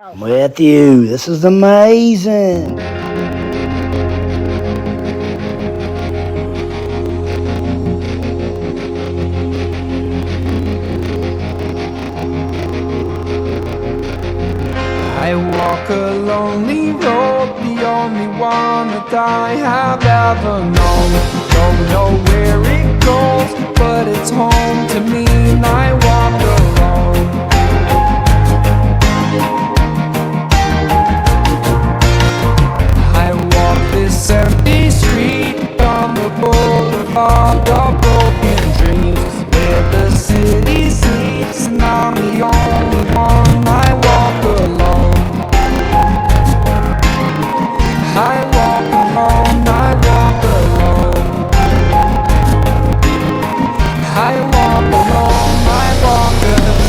I'm with you. This is amazing. I walk a lonely road, the only one that I have ever known. Don't know where it goes, but it's home to me, and I walk alone. I walk this empty street on the boulevard of broken dreams, where the city sleeps and I'm the only one. I walk alone. I walk alone, I walk alone. I walk alone, I walk alone.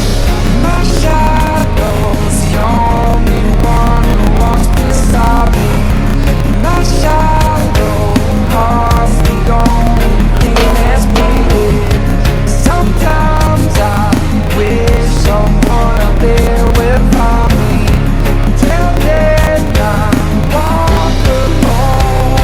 My shadow's the only one who walks beside me. My shadow heart's the only thing that's bleeding. Sometimes I wish someone out there would find me. Till then I walk alone.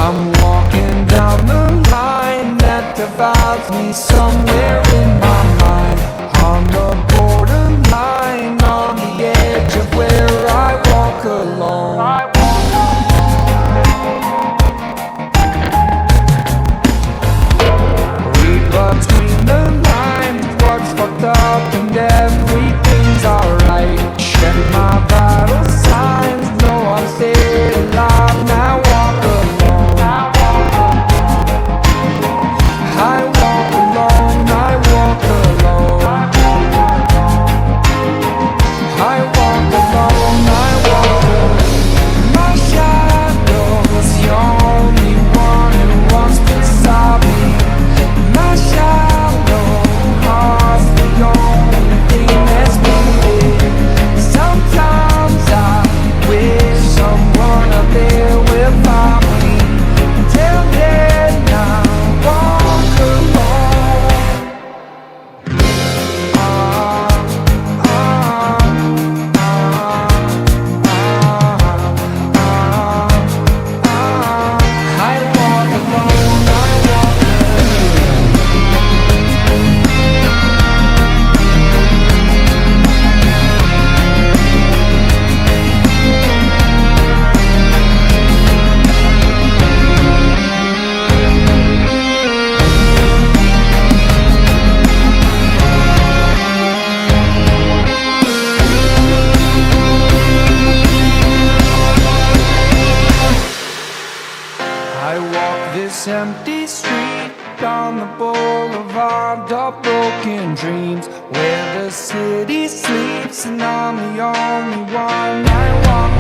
I'm walking down the line that divides me somewhere in my mind. On the borderline, on the edge of where I walk alone. Read between the lines, what's fucked up and everything's alright. Check my vital signs, know I'm still alive. Now walk alone. I walk alone, I walk alone. I walk alone, I walk alone. My shadow's the only one who walks beside me. My shadow heart's the only thing that's bleeding. Sometimes I wish someone out there will find me. Till then I walk alone. I walk alone, I walk alone. I walk this empty street on the boulevard of broken dreams, where the city sleeps and I'm the only one. I walk